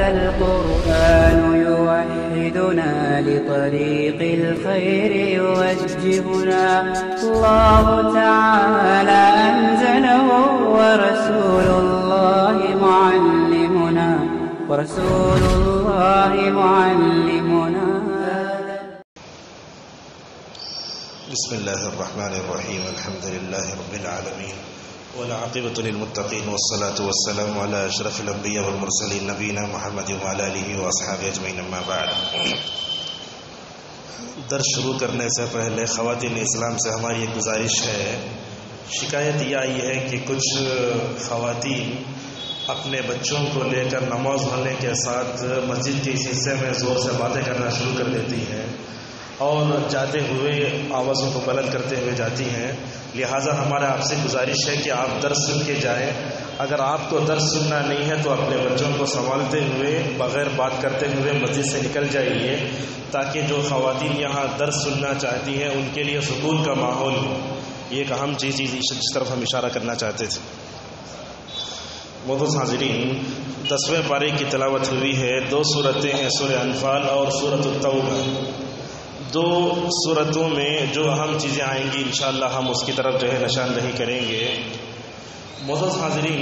القرآن يوحدنا لطريق الخير يوجهنا الله تعالى أنزله ورسول الله معلمنا بسم الله الرحمن الرحيم الحمد لله رب العالمين والعاقبة للمتقين والصلاة والسلام على أشرف الأنبياء والمرسلين نبينا محمد وعلى آله وأصحابه أجمعين أما بعد. درس شروع کرنے سے پہلے خواتین اسلام سے ہماری ایک گزارش ہے. شکایت یہ آئی ہے کہ کچھ خواتین اپنے بچوں کو لے کر نماز پڑھنے کے ساتھ مسجد کے اس حصے میں زور سے باتیں کرنا شروع کر دیتی ہیں اور جاتے ہوئے آوازوں کو بلند کرتے ہوئے جاتی ہیں. لہٰذا ہمارا آپ سے گزارش ہے کہ آپ درس سن کے جائیں. اگر آپ کو درس سننا نہیں ہے تو اپنے بچوں کو سنبھالتے ہوئے بغیر بات کرتے ہوئے مسجد سے نکل جائیے تاکہ جو خواتین یہاں درس سننا چاہتی ہیں ان کے لیے سکون کا ماحول ہو. یہ ایک اہم چیز جس طرف ہم اشارہ کرنا چاہتے تھے. معزز حاضرین، 10ویں پارے کی تلاوت ہوئی ہے. 2 صورتیں ہیں، سورہ انفال اور سورۃ التوبہ. 2 صورتوں میں جو اہم چیزیں آئیں گی انشاءاللہ ہم اس کی طرف نشاندہی کریں گے. معزز حاضرین،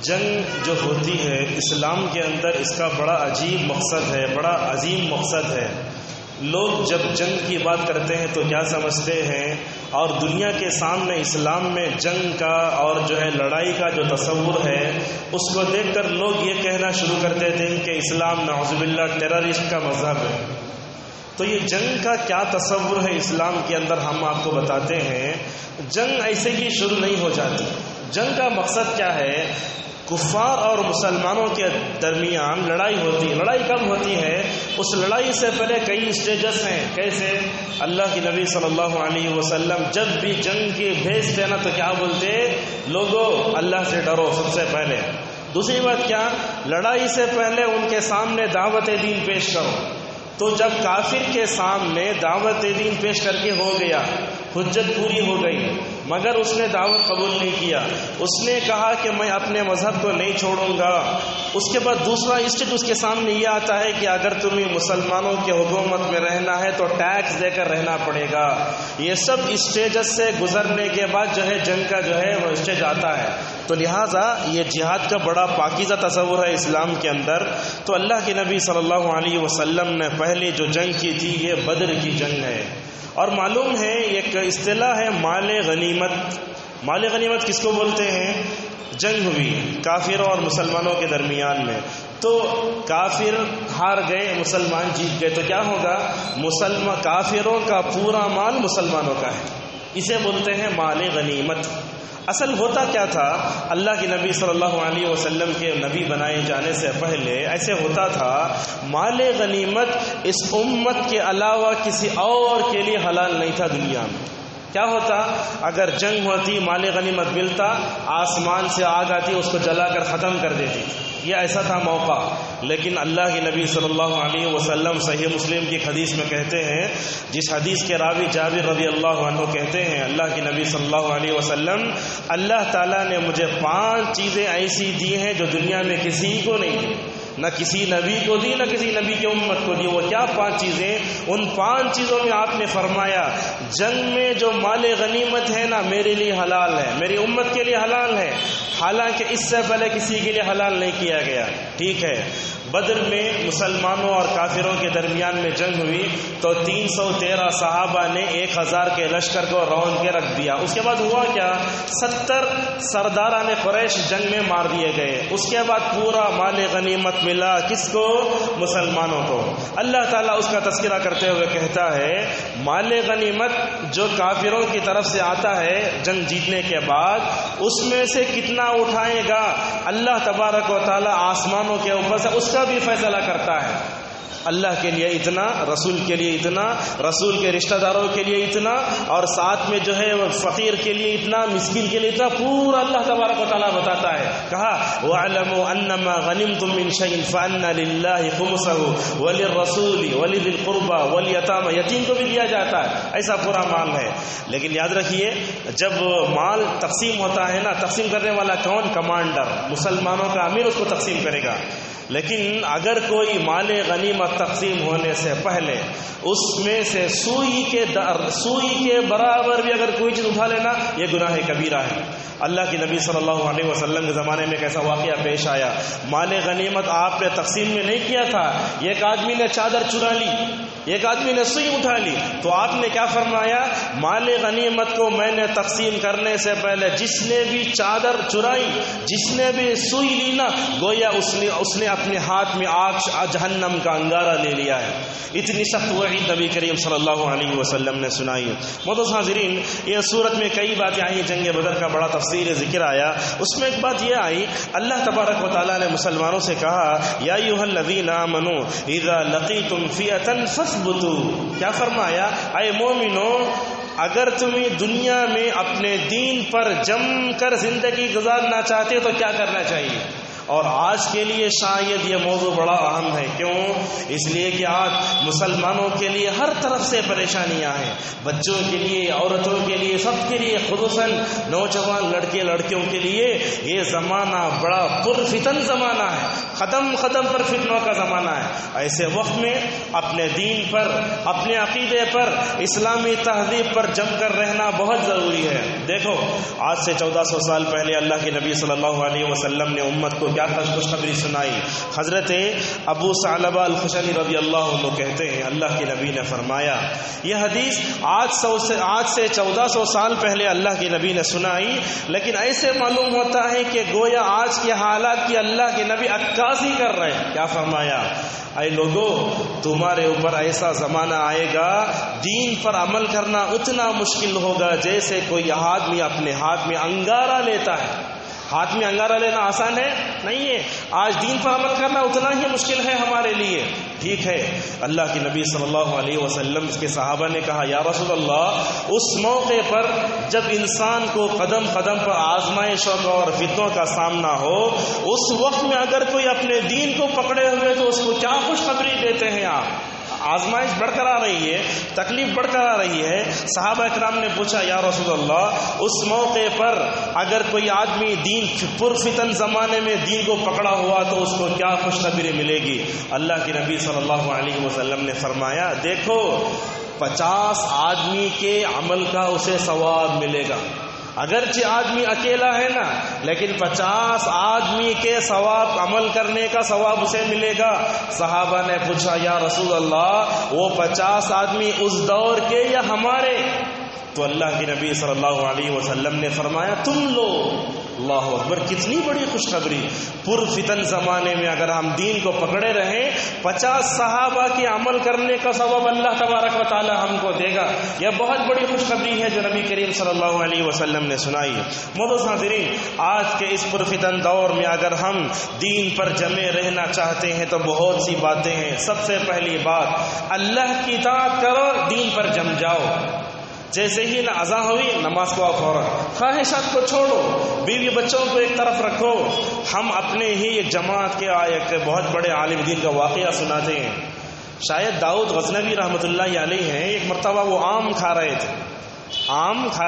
جنگ جو ہوتی ہے اسلام کے اندر اس کا بڑا عجیب مقصد ہے، بڑا عظیم مقصد ہے. لوگ جب جنگ کی بات کرتے ہیں تو کیا سمجھتے ہیں، اور دنیا کے سامنے اسلام میں جنگ کا اور لڑائی کا جو تصور ہے اس کو دیکھ کر لوگ یہ کہنا شروع کر دیتے ہیں کہ اسلام نعوذ باللہ ٹیررسٹ کا مذہب ہے. تو یہ جنگ کا کیا تصور ہے اسلام کے اندر ہم آپ کو بتاتے ہیں. جنگ ایسے ہی شروع نہیں ہو جاتی. جنگ کا مقصد کیا ہے؟ کفار اور مسلمانوں کے درمیان لڑائی ہوتی ہے. لڑائی کب ہوتی ہے؟ اس لڑائی سے پہلے کئی اسٹیجز ہیں. کیسے؟ اللہ کے نبی صلی اللہ علیہ وسلم جب بھی جنگ کی بھیجتے نا تو کیا بولتے؟ لوگوں اللہ سے ڈرو سب سے پہلے. دوسری بات کیا؟ لڑائی سے پہلے ان کے سامنے دعوت دین پیش کرو. تو جب کافر کے سامنے دعوت دین پیش کر کے ہو گیا، حجت پوری ہو گئی، مگر اس نے دعوت قبول نہیں کیا. اس نے کہا کہ میں اپنے مذہب کو نہیں چھوڑوں گا. اس کے بعد دوسرا اسٹیج اس کے سامنے یہ آتا ہے کہ اگر تمہیں مسلمانوں کی حکومت میں رہنا ہے تو ٹیکس دے کر رہنا پڑے گا. یہ سب اسٹیجز سے گزرنے کے بعد جنگ کا وہ اسٹیج آتا ہے. تو لہٰذا یہ جہاد کا بڑا پاکیزہ تصور ہے اسلام کے اندر. تو اللہ کے نبی صلی اللہ علیہ وسلم نے پہلی جو جنگ کی تھی یہ بدر کی جنگ ہے. اور معلوم ہے ایک اصطلاح ہے مال غنیمت. مال غنیمت کس کو بولتے ہیں؟ جنگ ہوئی کافروں اور مسلمانوں کے درمیان میں، تو کافر ہار گئے، مسلمان جیت گئے، تو کیا ہوگا؟ کافروں کا پورا مال مسلمانوں کا ہے. اسے بولتے ہیں مال غنیمت. اصل ہوتا کیا تھا؟ اللہ کے نبی صلی اللہ علیہ وسلم کے نبی بنائے جانے سے پہلے ایسے ہوتا تھا، مال غنیمت اس امت کے علاوہ کسی اور کے لیے حلال نہیں تھا دنیا میں. کیا ہوتا؟ اگر جنگ ہوتی، مال غنیمت ملتا، آسمان سے آگ آتی اس کو جلا کر ختم کر دیتی. یہ ایسا تھا موقع. لیکن اللہ کے نبی صلی اللہ علیہ وسلم صحیح مسلم کی حدیث میں کہتے ہیں، جس حدیث کے راوی جابر رضی اللہ عنہ کہتے ہیں، اللہ کے نبی صلی اللہ علیہ وسلم، اللہ تعالیٰ نے مجھے 5 چیزیں ایسی دی ہیں جو دنیا میں کسی کو نہیں دی، نہ کسی نبی کو دی، نہ کسی نبی کی امت کو دی. وہ کیا 5 چیزیں؟ ان 5 چیزوں میں آپ نے فرمایا جنگ میں جو مال غنیمت ہے نا میرے لیے حلال ہے، میری امت کے لیے حلال ہے، حالانکہ اس سے پہلے کسی کے لیے حلال نہیں کیا گیا. ٹھیک ہے. بدر میں مسلمانوں اور کافروں کے درمیان میں جنگ ہوئی تو 313 صحابہ نے 1000 کے لشکر کو رون کے رکھ دیا. اس کے بعد ہوا کیا؟ 70 سرداران قریش جنگ میں مار دیے گئے. اس کے بعد پورا مال غنیمت ملا کس کو؟ مسلمانوں کو. اللہ تعالیٰ اس کا تذکرہ کرتے ہوئے کہتا ہے مال غنیمت جو کافروں کی طرف سے آتا ہے جنگ جیتنے کے بعد، اس میں سے کتنا اٹھائے گا اللہ تبارک و تعالیٰ آسمانوں کے اوپر سے اس کا بھی فیصلہ کرتا ہے. اللہ کے لیے اتنا، رسول کے لیے اتنا، رسول کے رشتہ داروں کے لیے اتنا، اور ساتھ میں جو ہے فقیر کے لیے اتنا، مسکین کے لیے اتنا، پورا اللہ تبارک و تعالیٰ بتاتا ہے. کہا وَاعْلَمُوا أَنَّمَا غَنِمْتُم مِّن شَيْءٍ فَأَنَّ لِلَّهِ خُمُسَهُ وَلِلرَّسُولِ وَلِذِي الْقُرْبَى وَالْيَتَامَى، یتیم کو بھی دیا جاتا ہے، ایسا پورا مال ہے. لیکن یاد رکھیے جب مال تقسیم ہوتا ہے نا، تقسیم کرنے والا کون؟ کمانڈر، مسلمانوں کا امیر اس کو تقسیم کرے گا. لیکن اگر کوئی مال غنیمت تقسیم ہونے سے پہلے اس میں سے سوئی کے برابر بھی اگر کوئی چیز اٹھا لینا، یہ گناہ کبیرہ ہے. اللہ کے نبی صلی اللہ علیہ وسلم کے زمانے میں ایسا واقعہ پیش آیا. مال غنیمت آپ نے تقسیم میں نہیں کیا تھا، ایک آدمی نے چادر چرا لی، ایک آدمی نے سوئی اٹھا لی، تو آپ نے کیا فرمایا؟ مال غنیمت کو میں نے تقسیم کرنے سے پہلے جس نے بھی چادر چرائی، جس نے بھی سوئی لی نا، گویا اس نے اپنے ہاتھ میں آگ جہنم کا انگارہ لے لیا ہے. اتنی سخت وعید نبی کریم صلی اللہ علیہ وسلم نے سنائی. محترم حاضرین، یہ صورت میں کئی باتیں آئی. جنگ بدر کا بڑا تفصیل ذکر آیا. اس میں ایک بات یہ آئی، اللہ تبارک و تعالیٰ نے مسلمانوں سے کہا یا ایھا الذین آمنوا اذا لقیتم فئۃ فاثبتوا. کیا فرمایا؟ اے مومنو، اگر تمہیں دنیا میں اپنے دین پر جم کر زندگی گزارنا چاہتے تو کیا کرنا چاہیے؟ اور آج کے لیے شاید یہ موضوع بڑا اہم ہے. کیوں؟ اس لیے کہ آج مسلمانوں کے لیے ہر طرف سے پریشانیاں ہیں، بچوں کے لیے، عورتوں کے لیے، سب کے لیے، خصوصاً نوجوان لڑکے لڑکیوں کے لیے یہ زمانہ بڑا پرفتن زمانہ ہے، قدم پر فتنوں کا زمانہ ہے. ایسے وقت میں اپنے دین پر، اپنے عقیدے پر، اسلامی تہذیب پر جم کر رہنا بہت ضروری ہے. دیکھو آج سے 1400 سال پہلے اللہ کے نبی صلی اللہ علیہ وسلم نے امت کو کیا خوشخبری سنائی. حضرت ابو ثعلبہ الخشنی رضی اللہ عنہ کہتے ہیں اللہ کے نبی نے فرمایا، یہ حدیث آج سے 1400 سال پہلے اللہ کے نبی نے سنائی، لیکن ایسے معلوم ہوتا ہے کہ گویا آج کے حالات کی اللہ کے نبی عکاسی کر رہے ہیں. کیا فرمایا؟ اے لوگو، تمہارے اوپر ایسا زمانہ آئے گا دین پر عمل کرنا اتنا مشکل ہوگا جیسے کوئی آدمی اپنے ہاتھ میں انگارہ لیتا ہے. ہاتھ میں انگارہ لینا آسان ہے؟ نہیں ہے. آج دین پر عمل کرنا اتنا ہی مشکل ہے ہمارے لیے. ٹھیک ہے، اللہ کے نبی صلی اللہ علیہ وسلم کے صحابہ نے کہا یا رسول اللہ، اس موقع پر جب انسان کو قدم قدم پر آزمائشوں اور فتنوں کا سامنا ہو، اس وقت میں اگر کوئی اپنے دین کو پکڑے ہوئے تو اس کو کیا خوشخبری دیتے ہیں آپ؟ آزمائش بڑھ کر آ رہی ہے، تکلیف بڑھ کر آ رہی ہے. صحابہ اکرام نے پوچھا یا رسول اللہ، اس موقع پر اگر کوئی آدمی دین پرفتن زمانے میں دین کو پکڑا ہوا تو اس کو کیا خوشخبری ملے گی؟ اللہ کے نبی صلی اللہ علیہ وسلم نے فرمایا دیکھو، 50 آدمی کے عمل کا اسے ثواب ملے گا. اگرچہ آدمی اکیلا ہے نا، لیکن 50 آدمی کے ثواب، عمل کرنے کا ثواب اسے ملے گا. صحابہ نے پوچھا یا رسول اللہ، وہ 50 آدمی اس دور کے یا ہمارے؟ تو اللہ کے نبی صلی اللہ علیہ وسلم نے فرمایا تم لو. اللہ اکبر، کتنی بڑی خوشخبری. پرفتن زمانے میں اگر ہم دین کو پکڑے رہیں، 50 صحابہ کے عمل کرنے کا ثواب اللہ تبارک و تعالی ہم کو دے گا. یہ بہت بڑی خوشخبری ہے جو نبی کریم صلی اللہ علیہ وسلم نے سنائی. معزز حاضرین، آج کے اس پرفتن دور میں اگر ہم دین پر جمے رہنا چاہتے ہیں تو بہت سی باتیں ہیں. سب سے پہلی بات، اللہ کی اطاعت کرو، دین پر جم جاؤ. جیسے ہی اذان ہوئی نماز کو فوراً، خواہشات کو چھوڑو، بیوی بچوں کو ایک طرف رکھو. ہم اپنے ہی ایک جماعت کے ایک بہت بڑے عالم دین کا واقعہ سناتے ہیں. شاید داؤد غزنوی رحمۃ اللہ علیہ ہیں. ایک مرتبہ وہ آم کھا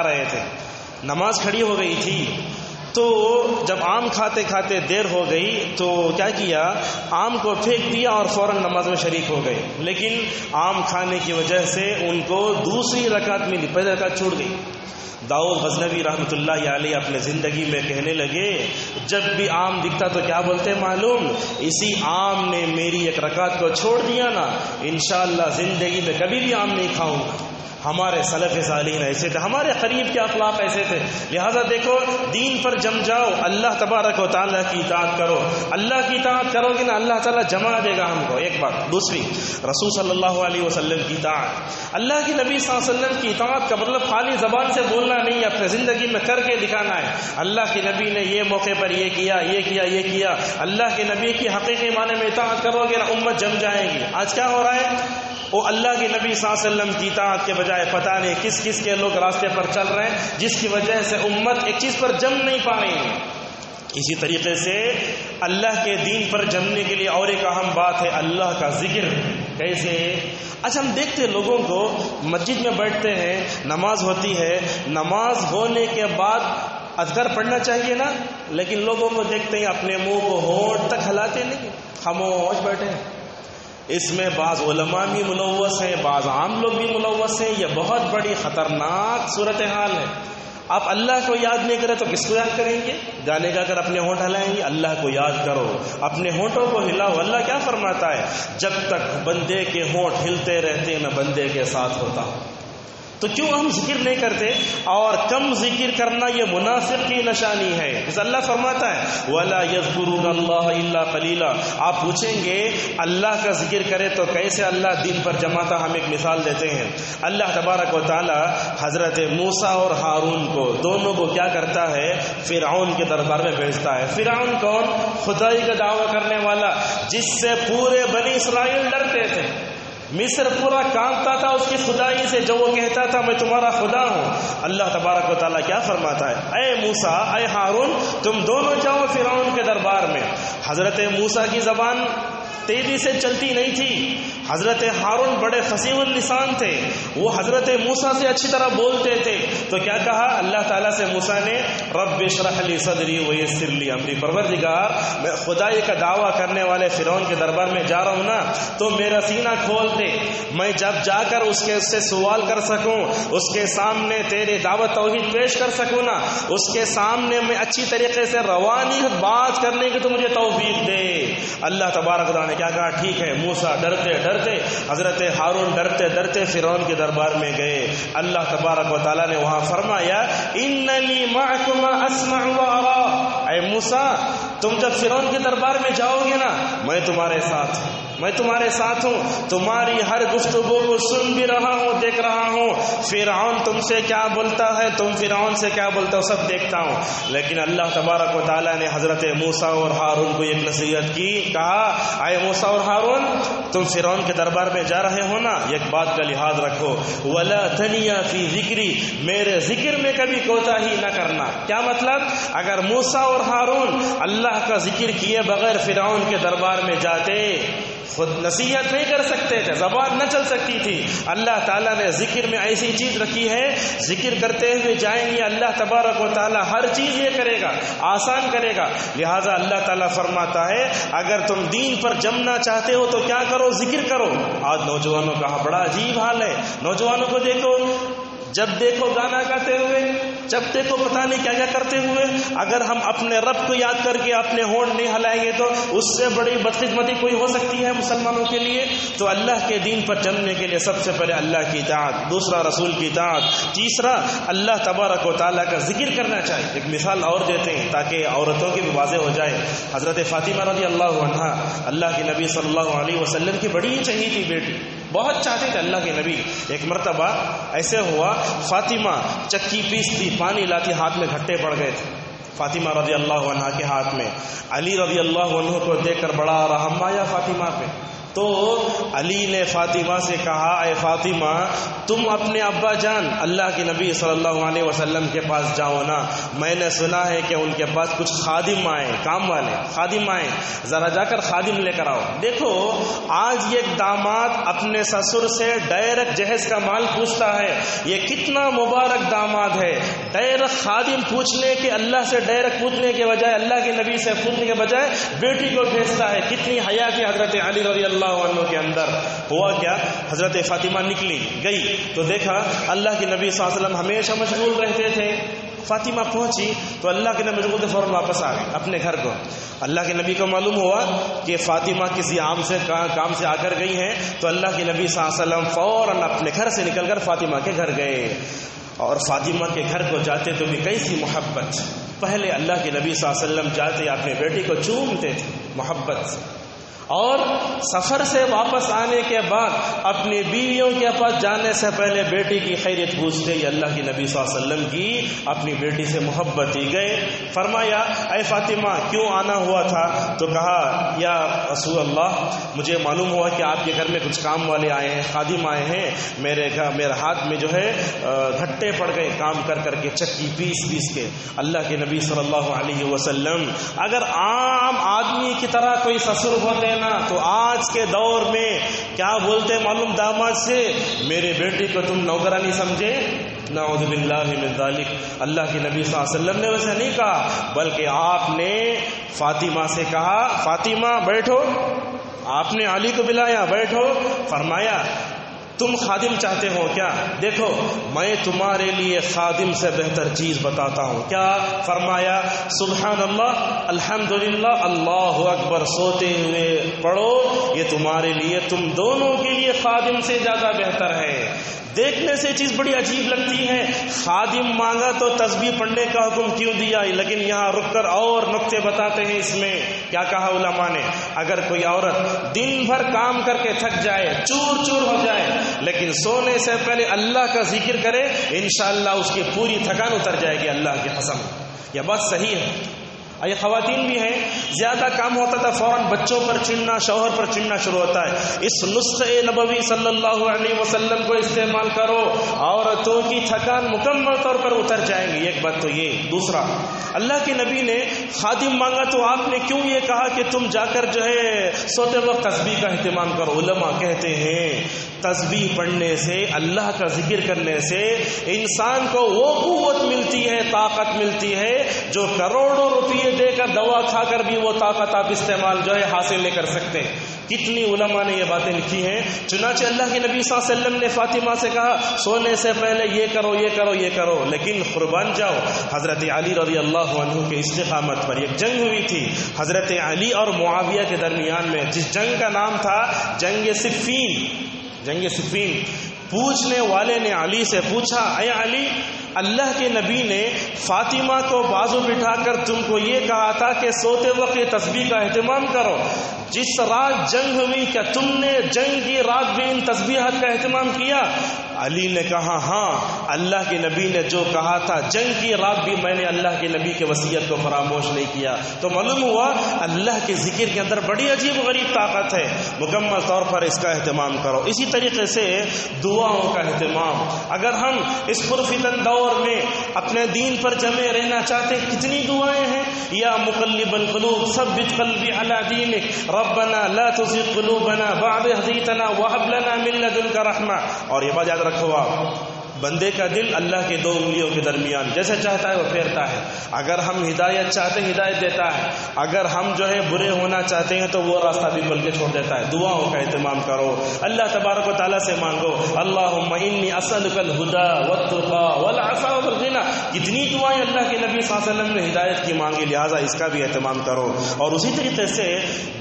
رہے تھے، نماز کھڑی ہو گئی تھی. تو جب آم کھاتے کھاتے دیر ہو گئی تو کیا کیا، آم کو پھینک دیا اور فوراً نماز میں شریک ہو گئے. لیکن آم کھانے کی وجہ سے ان کو دوسری رکعت ملی، پہلی رکعت چھوٹ گئی. داؤد غزنوی رحمۃ اللہ علیہ اپنے زندگی میں کہنے لگے، جب بھی آم دکھتا تو کیا بولتے معلوم؟ اسی آم نے میری ایک رکعت کو چھوڑ دیا نا، انشاءاللہ زندگی میں کبھی بھی آم نہیں کھاؤں گا. ہمارے سلف صالحین ایسے تھے، ہمارے قریب کے اخلاق ایسے تھے. لہٰذا دیکھو دین پر جم جاؤ، اللہ تبارک و تعالیٰ کی اطاعت کرو. اللہ کی اطاعت کرو گے نا اللہ تعالیٰ جمع دے گا ہم کو. ایک بات. دوسری، رسول صلی اللہ علیہ وسلم کی اطاعت. اللہ کے نبی صلی اللہ علیہ وسلم کی اطاعت کا مطلب خالی زبان سے بولنا نہیں، اپنے زندگی میں کر کے دکھانا ہے. اللہ کے نبی نے یہ موقع پر یہ کیا، یہ کیا، یہ کیا. اللہ کے نبی کی حقیقی معنی میں اطاعت کرو گے نا امت جم جائے گی. آج کیا ہو رہا ہے؟ وہ اللہ کے نبی صلی اللہ علیہ وسلم کی اطاعت کے بجائے پتہ نہیں کس کس کے لوگ راستے پر چل رہے ہیں، جس کی وجہ سے امت ایک چیز پر جم نہیں پا رہی ہے. اسی طریقے سے اللہ کے دین پر جمنے کے لیے اور ایک اہم بات ہے اللہ کا ذکر. کیسے؟ اچھا ہم دیکھتے لوگوں کو مسجد میں بیٹھتے ہیں، نماز ہوتی ہے، نماز ہونے کے بعد اذکار پڑھنا چاہیے نا، لیکن لوگوں کو دیکھتے ہیں اپنے منہ کو ہونٹ تک ہلاتے نہیں، خاموش بیٹھے ہیں. اس میں بعض علماء بھی ملوث ہیں، بعض عام لوگ بھی ملوث ہیں. یہ بہت بڑی خطرناک صورتحال ہے. آپ اللہ کو یاد نہیں کریں تو کس کو یاد کریں گے؟ گانے گا کر اپنے ہونٹ ہلائیں گے؟ اللہ کو یاد کرو، اپنے ہونٹوں کو ہلاؤ. اللہ کیا فرماتا ہے؟ جب تک بندے کے ہونٹ ہلتے رہتے میں بندے کے ساتھ ہوتا ہوں. تو کیوں ہم ذکر نہیں کرتے؟ اور کم ذکر کرنا یہ منافق کی نشانی ہے. اس اللہ فرماتا ہے وَلَا يَذْكُرُونَ اللَّهَ إِلَّا قَلِيلًا. آپ پوچھیں گے اللہ کا ذکر کرے تو کیسے اللہ دین پر جماتا؟ ہم ایک مثال دیتے ہیں. اللہ تبارک و تعالی حضرت موسیٰ اور ہارون کو دونوں کو کیا کرتا ہے؟ فرعون کے دربار میں بھیجتا ہے. فرعون کون؟ خدائی کا دعویٰ کرنے والا، جس سے پورے بنی اسرائیل ڈرتے تھے. مصر پورا کانپتا تھا اس کی خدائی سے، جو وہ کہتا تھا میں تمہارا خدا ہوں. اللہ تبارک و تعالیٰ کیا فرماتا ہے؟ اے موسیٰ، اے ہارون، تم دونوں جاؤ فرعون کے دربار میں. حضرت موسیٰ کی زبان تیزی سے چلتی نہیں تھی، حضرت ہارون بڑے فصیح اللسان تھے، وہ حضرت موسیٰ سے اچھی طرح بولتے تھے. تو کیا کہا اللہ تعالیٰ سے موسیٰ نے؟ رب اشرح لی صدری ویسر لی امری. پروردگار میں خدائی کا دعویٰ کرنے والے فرعون کے دربار میں جا رہا ہوں نا، تو میرا سینہ کھول دے، میں جب جا کر اس سے سوال کر سکوں، اس کے سامنے تیرے دعوت توحید پیش کر سکوں نا، اس کے سامنے میں اچھی طریقے سے روانی بات کرنے کی تو مجھے توفیق دے. اللہ تبارک و تعالیٰ نے کیا کہا؟ ٹھیک ہے. موسیٰ ڈرتے ڈرتے، حضرت ہارون ڈرتے ڈرتے فرعون کے دربار میں گئے. اللہ تبارک و تعالیٰ نے وہاں فرمایا اننی معکما اسمع و ارا. اے موسیٰ، تم جب فرعون کے دربار میں جاؤ گے نا، میں تمہارے ساتھ ہوں، میں تمہارے ساتھ ہوں، تمہاری ہر گفتگو کو سن بھی رہا ہوں، دیکھ رہا ہوں. فرعون تم سے کیا بولتا ہے، تم فرعون سے کیا بولتا ہو، سب دیکھتا ہوں. لیکن اللہ تبارک و تعالیٰ نے حضرت موسیٰ اور ہارون کو ایک نصیحت کی. کہا اے موسیٰ اور ہارون، تم فرعون کے دربار میں جا رہے ہو نا، ایک بات کا لحاظ رکھو، ولا تنیا فی ذکری، میرے ذکر میں کبھی کوتاہی نہ کرنا. کیا مطلب؟ اگر موسیٰ اور ہارون اللہ کا ذکر کیے بغیر فرعون کے دربار میں جاتے، خود نصیحت نہیں کر سکتے تھے، زبان نہ چل سکتی تھی. اللہ تعالیٰ نے ذکر میں ایسی چیز رکھی ہے، ذکر کرتے ہوئے جائیں گے اللہ تبارک و تعالیٰ ہر چیز یہ کرے گا، آسان کرے گا. لہٰذا اللہ تعالیٰ فرماتا ہے اگر تم دین پر جمنا چاہتے ہو تو کیا کرو؟ ذکر کرو. آج نوجوانوں کا بڑا عجیب حال ہے. نوجوانوں کو دیکھو، جب دیکھو گانا گاتے ہوئے، جب دیکھو پتہ نہیں کیا کیا کرتے ہوئے. اگر ہم اپنے رب کو یاد کر کے اپنے ہونٹ نہیں ہلائیں گے تو اس سے بڑی بدقسمتی کوئی ہو سکتی ہے مسلمانوں کے لیے. تو اللہ کے دین پر جمنے کے لیے سب سے پہلے اللہ کی اطاعت، دوسرا رسول کی اطاعت، تیسرا اللہ تبارک و تعالیٰ کا ذکر کرنا چاہیے. ایک مثال اور دیتے ہیں تاکہ عورتوں کی بھی واضح ہو جائے. حضرت فاطمہ رضی اللہ عنہا اللہ کے نبی صلی اللہ علیہ وسلم کی بڑی چہیتی تھی بیٹی، بہت چاہتے تھے اللہ کے نبی. ایک مرتبہ ایسے ہوا، فاطمہ چکی پیستی، پانی لاتی، ہاتھ میں گھٹے پڑ گئے تھے فاطمہ رضی اللہ عنہا کے ہاتھ میں. علی رضی اللہ عنہ کو دیکھ کر بڑا رحم آیا فاطمہ پہ. تو علی نے فاطمہ سے کہا اے فاطمہ، تم اپنے ابا جان اللہ کے نبی صلی اللہ علیہ وسلم کے پاس جاؤ نا، میں نے سنا ہے کہ ان کے پاس کچھ خادم آئے، کام والے خادم آئے، ذرا جا کر خادم لے کر آؤ. دیکھو آج ایک داماد اپنے سسر سے ڈائریکٹ جہیز کا مال پوچھتا ہے، یہ کتنا مبارک داماد ہے. ڈائریکٹ خادم پوچھنے کے، اللہ سے ڈائریکٹ پوچھنے کے بجائے، اللہ کے نبی سے پوچھنے کے بجائے بیٹی کو بھیجتا ہے. کتنی حیا کی حضرت علی رضی اللہ عنہ کے اندر. ہوا کیا؟ حضرت فاطمہ نکلی گئی تو دیکھا اللہ کے نبی صلی اللہ علیہ وسلم ہمیشہ مشغول رہتے تھے، فاطمہ پہنچی تو اللہ کے نبی کو فوراً واپس آ گئے اپنے گھر کو. اللہ کے نبی کو معلوم ہوا کہ فاطمہ کسی کام سے آ کر گئی ہیں, تو اللہ کے نبی صلی اللہ علیہ وسلم فوراً اپنے گھر سے نکل کر فاطمہ کے گھر گئے. اور فاطمہ کے گھر کو جاتے تو بھی کیسی محبت. پہلے اللہ کے نبی صلی اللہ علیہ وسلم جاتے اپنے بیٹی کو چومتے تھے محبت سے, اور سفر سے واپس آنے کے بعد اپنی بیویوں کے پاس جانے سے پہلے بیٹی کی خیریت پوچھتے. یہ اللہ کے نبی صلی اللہ علیہ وسلم کی اپنی بیٹی سے محبت دی. گئے, فرمایا اے فاطمہ کیوں آنا ہوا تھا؟ تو کہا یا رسول اللہ مجھے معلوم ہوا کہ آپ کے گھر میں کچھ کام والے آئے ہیں, خادم آئے ہیں, میرے ہاتھ میں جو ہے گھٹے پڑ گئے کام کر کر کے, چکی پیس کے. اللہ کے نبی صلی اللہ علیہ وسلم اگر عام آدمی کی طرح کوئی سسر ہوتے نا تو آج کے دور میں کیا بولتے معلوم داماد سے, میرے بیٹی کو تم نوکرانی سمجھے, نعوذ باللہ من ذالک. اللہ کے نبی صلی اللہ علیہ وسلم نے ویسے نہیں کہا, بلکہ آپ نے فاطمہ سے کہا فاطمہ بیٹھو. آپ نے علی کو بلایا, بیٹھو. فرمایا تم خادم چاہتے ہو کیا؟ دیکھو میں تمہارے لیے خادم سے بہتر چیز بتاتا ہوں. کیا؟ فرمایا سبحان اللہ الحمدللہ اللہ اکبر سوتے ہوئے پڑھو, یہ تمہارے لیے تم دونوں کے لیے خادم سے زیادہ بہتر ہے. دیکھنے سے چیز بڑی عجیب لگتی ہے, خادم مانگا تو تسبیح پڑھنے کا حکم کیوں دیا؟ لیکن یہاں رک کر اور نقطے بتاتے ہیں. اس میں کیا کہا علماء نے, اگر کوئی عورت دن بھر کام کر کے تھک جائے, چور چور ہو جائے, لیکن سونے سے پہلے اللہ کا ذکر کرے, انشاءاللہ اس کی پوری تھکان اتر جائے گی اللہ کی قسم. یہ بات صحیح ہے. یہ خواتین بھی ہیں, زیادہ کام ہوتا تھا فوراً بچوں پر چڑھنا, شوہر پر چڑھنا شروع ہوتا ہے. اس نسخے نبوی صلی اللہ علیہ وسلم کو استعمال کرو, عورتوں کی تھکان مکمل طور پر اتر جائیں گی. ایک بات تو یہ. دوسرا, اللہ کے نبی نے خادم مانگا تو آپ نے کیوں یہ کہا کہ تم جا کر جو ہے سوتے وقت تسبیح کا اہتمام کرو؟ علماء کہتے ہیں تسبیح پڑھنے سے, اللہ کا ذکر کرنے سے انسان کو وہ قوت ملتی ہے, طاقت ملتی ہے جو کروڑوں روپیے دے کر دوا کھا کر بھی وہ طاقت آپ استعمال جو ہے حاصل نہیں کر سکتے. کتنی علماء نے یہ باتیں لکھی ہیں. چنانچہ اللہ کے نبی صلی اللہ علیہ وسلم نے فاطمہ سے کہا سونے سے پہلے یہ کرو یہ کرو یہ کرو, لیکن قربان جاؤ حضرت علی رضی اللہ عنہ کے استقامت پر. ایک جنگ ہوئی تھی حضرت علی اور معاویہ کے درمیان میں, جس جنگ کا نام تھا جنگ صفین. جنگ صفین. پوچھنے والے نے علی سے پوچھا اے علی, اللہ کے نبی نے فاطمہ کو بازو بٹھا کر تم کو یہ کہا تھا کہ سوتے وقت تسبیح کا اہتمام کرو. جس رات جنگ ہوئی کیا تم نے جنگ کی رات بھی ان تسبیحات کا اہتمام کیا؟ علی نے کہا ہاں, اللہ کے نبی نے جو کہا تھا جنگ کی رات بھی میں نے اللہ کے نبی کے وصیت کو فراموش نہیں کیا. تو معلوم ہوا اللہ کے ذکر کے اندر بڑی عجیب غریب طاقت ہے, مکمل طور پر اس کا اہتمام کرو. اسی طریقے سے دعاؤں کا اہتمام. اگر ہم اس پرفتن دور میں اپنے دین پر جمے رہنا چاہتے ہیں, کتنی دعائیں ہیں. یا مقلب القلوب ثبت قلبی علی دینک, ربنا لا تزغ قلوبنا بعد إذ هديتنا وهب لنا من لدنك رحمة. اور یہ بات یاد رکھو آپ, بندے کا دل اللہ کے دو انگلیوں کے درمیان, جیسے چاہتا ہے وہ پھیرتا ہے. اگر ہم ہدایت چاہتے ہیں ہدایت دیتا ہے, اگر ہم جو ہے برے ہونا چاہتے ہیں تو وہ راستہ بھی بل کے چھوڑ دیتا ہے. دعاؤں کا اہتمام کرو, اللہ تبارک و تعالیٰ سے مانگو اللہم انی اسألک الہدی والتقی والعفاف والغنی. کتنی دعائیں اللہ کے نبی صلی اللہ علیہ وسلم نے ہدایت کی مانگی, لہٰذا اس کا بھی اہتمام کرو. اور اسی طریقے سے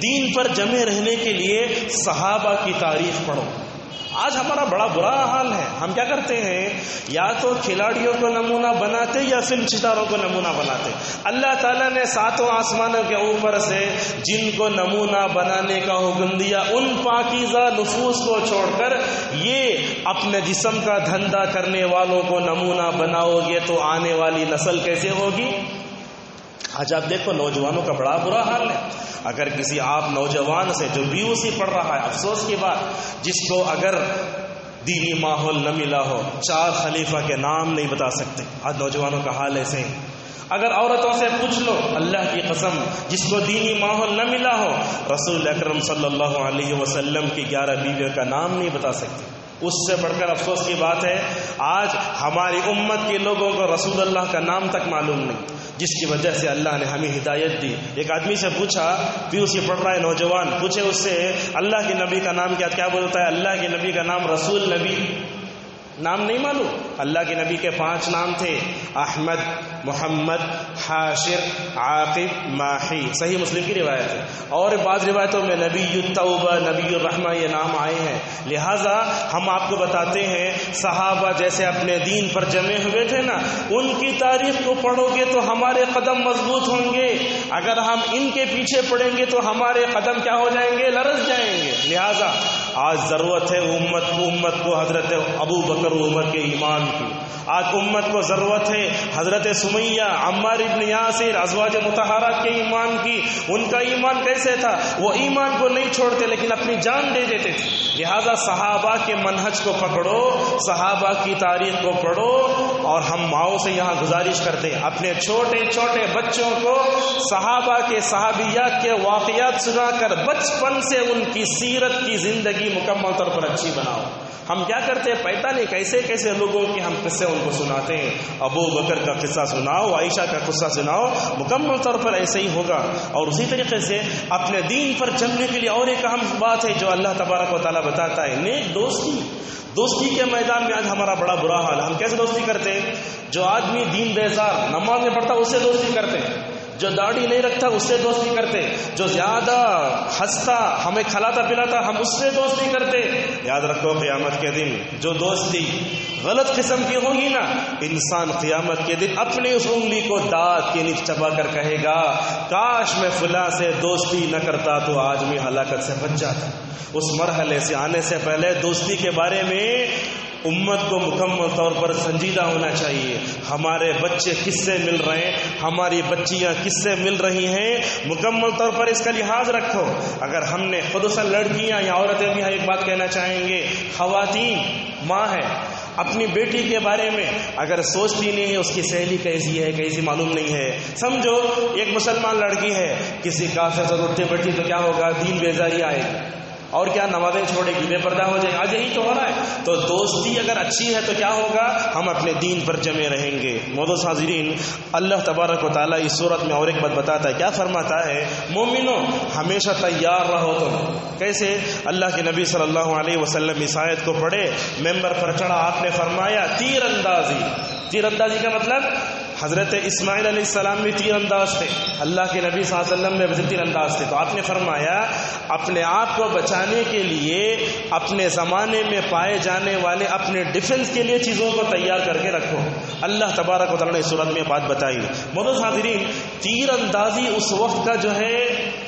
دین پر جمے رہنے کے لیے صحابہ کی تعریف پڑھو. آج ہمارا بڑا برا حال ہے. ہم کیا کرتے ہیں, یا تو کھلاڑیوں کو نمونہ بناتے یا فلم ستاروں کو نمونہ بناتے. اللہ تعالیٰ نے ساتوں آسمانوں کے اوپر سے جن کو نمونہ بنانے کا حکم دیا, ان پاکیزہ نفوس کو چھوڑ کر یہ اپنے جسم کا دھندا کرنے والوں کو نمونہ بناؤ گے تو آنے والی نسل کیسے ہوگی؟ آج آپ دیکھو نوجوانوں کا بڑا برا حال ہے. اگر کسی آپ نوجوان سے جو BUC پڑھ رہا ہے, افسوس کی بات, جس کو اگر دینی ماحول نہ ملا ہو, 4 خلیفہ کے نام نہیں بتا سکتے. آج نوجوانوں کا حال ایسے ہیں. اگر عورتوں سے پوچھ لو, اللہ کی قسم جس کو دینی ماحول نہ ملا ہو, رسول اکرم صلی اللہ علیہ وسلم کی 11 بیویوں کا نام نہیں بتا سکتے. اس سے بڑھ کر افسوس کی بات ہے آج ہماری امت کے لوگوں کو رسول اللہ کا نام تک معلوم نہیں, جس کی وجہ سے اللہ نے ہمیں ہدایت دی. ایک آدمی سے پوچھا, BUC پڑھ رہا ہے نوجوان, پوچھے اس سے اللہ کے نبی کا نام کیا بولتا ہے؟ اللہ کے نبی کا نام رسول نبی. نام نہیں معلوم؟ اللہ کے نبی کے 5 نام تھے، احمد، محمد، حاشر، عاقب، ماحی، صحیح مسلم کی روایت ہے، اور بعض روایتوں میں نبی التوبہ، نبی الرحمہ یہ نام آئے ہیں۔ لہٰذا ہم آپ کو بتاتے ہیں صحابہ جیسے اپنے دین پر جمے ہوئے تھے نا، ان کی تاریخ کو پڑھو گے تو ہمارے قدم مضبوط ہوں گے، اگر ہم ان کے پیچھے پڑیں گے تو ہمارے قدم کیا ہو جائیں گے؟ لرز جائیں گے۔ لہٰذا آج ضرورت ہے امت کو حضرت ابو بکر و عمر کے ایمان کی، آج امت کو ضرورت ہے حضرت سمیہ، عمار ابن یاسر، ازواج مطہرات کے ایمان کی۔ ان کا ایمان کیسے تھا؟ وہ ایمان کو نہیں چھوڑتے لیکن اپنی جان دے دیتے تھے۔ لہذا صحابہ کے منہج کو پکڑو، صحابہ کی تاریخ کو پڑھو، اور ہم ماؤں سے یہاں گزارش کرتے ہیں اپنے چھوٹے چھوٹے بچوں کو صحابہ کے صحابیات کے واقعات سنا کر بچپن سے ان کی سیرت کی زندگی مکمل طور پر اچھی بناؤ۔ ہم کیا کرتے ہیں پتہ نہیں کیسے کیسے لوگوں کی ہم قصے ان کو سناتے ہیں۔ ابو بکر کا قصہ سناؤ، عائشہ کا قصہ سناؤ، مکمل طور پر ایسے ہی ہوگا۔ اور اسی طریقے سے اپنے دین پر جمنے کے لیے اور ایک اہم بات ہے جو اللہ تبارک و تعالیٰ بتاتا ہے، نیک دوستی کے میدان میں آج ہمارا بڑا برا حال ہے۔ ہم کیسے دوستی کرتے ہیں؟ جو آدمی دین بیزار نماز میں پڑھتا اس سے دوستی کرتے ہیں، جو داڑھی نہیں رکھتا اس سے دوستی کرتے، جو زیادہ ہنستا ہمیں کھلاتا پلاتا ہم اس سے دوستی کرتے۔ یاد رکھو قیامت کے دن جو دوستی غلط قسم کی ہوگی نا، انسان قیامت کے دن اپنی اس انگلی کو دانت کے نیچے چبا کر کہے گا کاش میں فلاں سے دوستی نہ کرتا تو آج میں ہلاکت سے بچ جاتا۔ اس مرحلے سے آنے سے پہلے دوستی کے بارے میں امت کو مکمل طور پر سنجیدہ ہونا چاہیے۔ ہمارے بچے کس سے مل رہے ہیں، ہماری بچیاں کس سے مل رہی ہیں، مکمل طور پر اس کا لحاظ رکھو۔ اگر ہم نے خصوصاً لڑکیاں یا عورتیں بھی ایک بات کہنا چاہیں گے، خواتین ماں ہے، اپنی بیٹی کے بارے میں اگر سوچتی نہیں ہے اس کی سہیلی کیسی ہے کیسی معلوم نہیں ہے، سمجھو ایک مسلمان لڑکی ہے کسی کافر سے اٹھتے بیٹھی تو کیا ہوگا؟ دین بیزاری آئے گی، اور کیا نمازیں چھوڑے گی، بے پردہ ہو جائے گی۔ آج یہی تو ہو رہا ہے۔ تو دوستی اگر اچھی ہے تو کیا ہوگا؟ ہم اپنے دین پر جمے رہیں گے۔ معزز حاضرین، اللہ تبارک و تعالیٰ اس صورت میں اور ایک بات بتاتا ہے، کیا فرماتا ہے؟ مومنوں ہمیشہ تیار رہو تم۔ کیسے؟ اللہ کے نبی صلی اللہ علیہ وسلم اس آیت کو پڑھے، ممبر پر چڑھا، آپ نے فرمایا تیر اندازی کا مطلب حضرت اسماعیل علیہ السلام بھی تیر انداز تھے، اللہ کے نبی صلی اللہ علیہ وسلم میں بھی تیر انداز تھے۔ تو آپ نے فرمایا اپنے آپ کو بچانے کے لیے اپنے زمانے میں پائے جانے والے اپنے ڈیفنس کے لیے چیزوں کو تیار کر کے رکھو۔ اللہ تبارک و تعالیٰ نے اس صورت میں بات بتائی۔ معزز حاضرین، تیر اندازی اس وقت کا جو ہے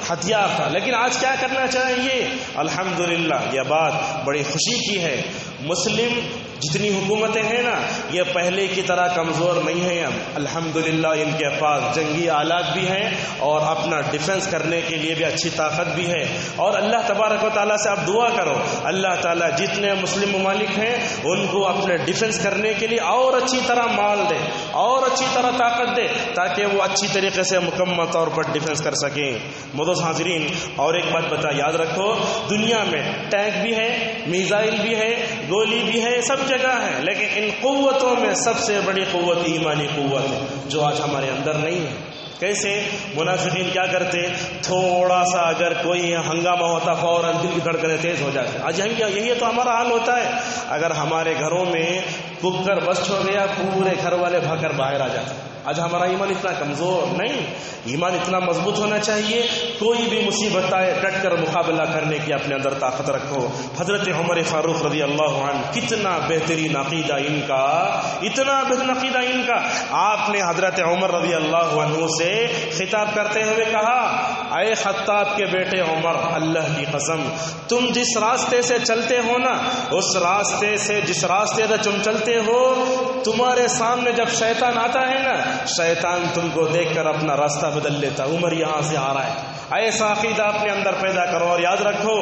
ہتھیار تھا، لیکن آج کیا کرنا چاہیے؟ الحمدللہ یہ بات بڑی خوشی کی ہے، مسلم جتنی حکومتیں ہیں نا یہ پہلے کی طرح کمزور نہیں ہیں۔ اب الحمدللہ ان کے پاس جنگی آلات بھی ہیں اور اپنا ڈیفنس کرنے کے لیے بھی اچھی طاقت بھی ہے۔ اور اللہ تبارک و تعالیٰ سے اب دعا کرو، اللہ تعالیٰ جتنے مسلم ممالک ہیں ان کو اپنے ڈیفنس کرنے کے لیے اور اچھی طرح مال دے اور اچھی طرح طاقت دے تاکہ وہ اچھی طریقے سے مکمل طور پر ڈیفنس کر سکیں۔ معزز حاضرین، اور ایک بات یاد رکھو، دنیا میں ٹینک بھی ہے، میزائل بھی ہے، گولی بھی ہے، سب جگہ ہے، لیکن ان قوتوں میں سب سے بڑی قوت ایمانی قوت ہے جو آج ہمارے اندر نہیں ہے۔ کیسے؟ منافقین کیا کرتے؟ تھوڑا سا اگر کوئی ہنگامہ ہوتا فوراً دل کی دھڑکنیں تیز ہو جاتی۔ آج یہی تو ہمارا حال ہوتا ہے، اگر ہمارے گھروں میں کوکر بسٹ ہو گیا پورے گھر والے بھاگ کر باہر آ جاتے۔ آج ہمارا ایمان اتنا کمزور نہیں، ایمان اتنا مضبوط ہونا چاہیے، کوئی بھی مصیبت آئے ڈٹ کر مقابلہ کرنے کی اپنے اندر طاقت رکھو۔ حضرت عمر فاروق رضی اللہ عنہ، کتنا بہترین عقیدہ ان کا، اتنا بہترین عقیدہ ان کا۔ آپ نے حضرت عمر رضی اللہ عنہ سے خطاب کرتے ہوئے کہا، اے خطاب کے بیٹے عمر، اللہ کی قسم تم جس راستے سے چلتے ہو نا، اس راستے سے جس راستے سے تم چلتے ہو، تمہارے سامنے جب شیطان آتا ہے نا، شیطان تم کو دیکھ کر اپنا راستہ بدل لیتا۔ عمر یہاں سے آ رہا ہے، ایسا عقیدہ اپنے اندر پیدا کرو۔ اور یاد رکھو،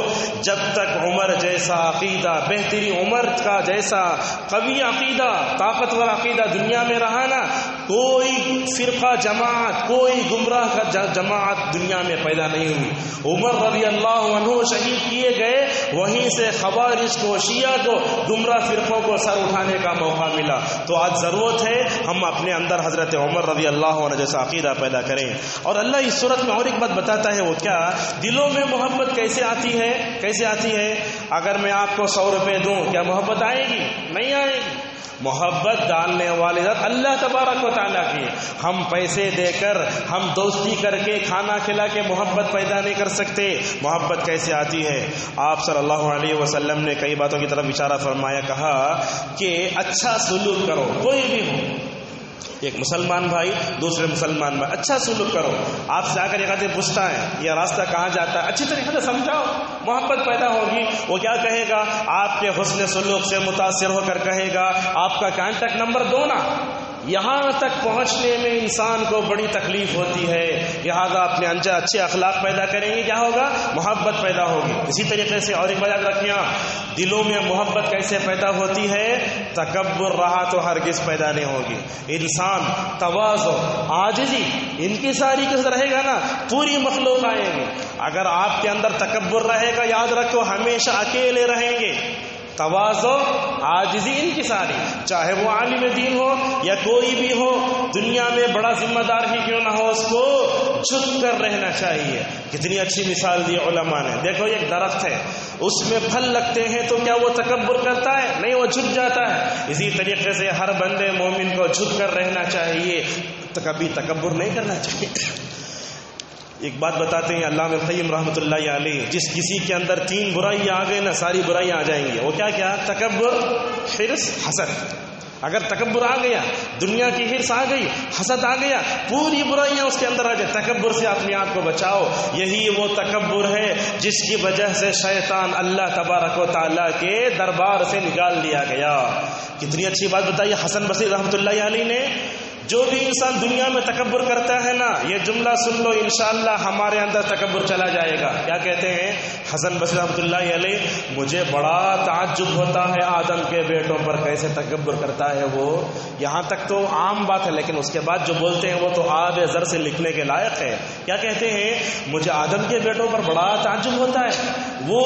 جب تک عمر جیسا عقیدہ، بہترین عمر کا جیسا قوی عقیدہ، طاقتور عقیدہ دنیا میں رہا نا، کوئی فرقہ جماعت، کوئی گمراہ کا جماعت دنیا میں پیدا نہیں ہوئی۔ عمر رضی اللہ عنہ شہید کیے گئے وہیں سے خوارج کو، شیعہ کو، گمراہ فرقوں کو سر اٹھانے کا موقع ملا. تو آج ضرورت ہے ہم اپنے اندر حضرت عمر رضی اللہ عنہ جیسا عقیدہ پیدا کریں. اور اللہ اس صورت میں اور ایک بات بتاتا ہے، وہ کیا؟ دلوں میں محبت کیسے آتی ہے؟ کیسے آتی ہے؟ اگر میں آپ کو 100 روپے دوں، کیا محبت آئے گی؟ نہیں آئے گی. محبت ڈالنے والے ذات اللہ تبارک و تعالیٰ کی. ہم پیسے دے کر، ہم دوستی کر کے، کھانا کھلا کے محبت پیدا نہیں کر سکتے. محبت کیسے آتی ہے؟ آپ صلی اللہ علیہ وسلم نے کئی باتوں کی طرف اشارہ فرمایا، کہا کہ اچھا سلوک کرو، کوئی بھی ہو، ایک مسلمان بھائی دوسرے مسلمان بھائی، اچھا سلوک کرو. آپ سے آ کر ایک آدمی پوچھتا ہے یہ راستہ کہاں جاتا ہے، اچھی طریقے سے سمجھاؤ، محبت پیدا ہوگی. وہ کیا کہے گا؟ آپ کے حسن سلوک سے متاثر ہو کر کہے گا آپ کا کانٹیکٹ نمبر دو نا. یہاں تک پہنچنے میں انسان کو بڑی تکلیف ہوتی ہے. لہذا اپنے اچھے اخلاق پیدا کریں گے، کیا ہوگا؟ محبت پیدا ہوگی. اسی طریقے سے اور ایک بات یاد رکھیے، دلوں میں محبت کیسے پیدا ہوتی ہے؟ تکبر رہا تو ہرگز پیدا نہیں ہوگی. انسان تواضع، عاجزی، انکساری کے رہے گا نا، پوری مخلوق آئے گی. اگر آپ کے اندر تکبر رہے گا، یاد رکھو ہمیشہ اکیلے رہیں گے. تواضع، عاجزی، انکساری، چاہے وہ عالم دین ہو یا کوئی بھی ہو، دنیا میں بڑا ذمہ دار ہی کیوں نہ ہو، اس کو جھک کر رہنا چاہیے. کتنی اچھی مثال دی علماء نے. دیکھو ایک درخت ہے، اس میں پھل لگتے ہیں تو کیا وہ تکبر کرتا ہے؟ نہیں، وہ جھک جاتا ہے. اسی طریقے سے ہر بندے مومن کو جھک کر رہنا چاہیے، تو کبھی تکبر نہیں کرنا چاہیے. ایک بات بتاتے ہیں علامہ ابن القیم رحمۃ اللہ علیہ، جس کسی کے اندر 3 برائیاں آ گئے نا، ساری برائیاں آ جائیں گی. وہ کیا کیا؟ تکبر، حرص، حسد. اگر تکبر آ گیا، دنیا کی حرص آ گئی، حسد آ گیا، پوری برائیاں اس کے اندر آ جائیں. تکبر سے اپنے آپ کو بچاؤ. یہی وہ تکبر ہے جس کی وجہ سے شیطان اللہ تبارک و تعالیٰ کے دربار سے نکال دیا گیا. کتنی اچھی بات بتائی حسن بصری رحمۃ اللہ علیہ نے. جو بھی انسان دنیا میں تکبر کرتا ہے نا، یہ جملہ سن لو، انشاءاللہ ہمارے اندر تکبر چلا جائے گا. کیا کہتے ہیں حسن بصری رحمۃ اللہ علیہ؟ مجھے بڑا تعجب ہوتا ہے آدم کے بیٹوں پر کیسے تکبر کرتا ہے وہ. یہاں تک تو عام بات ہے، لیکن اس کے بعد جو بولتے ہیں وہ تو آب زر سے لکھنے کے لائق ہے. کیا کہتے ہیں؟ مجھے آدم کے بیٹوں پر بڑا تعجب ہوتا ہے، وہ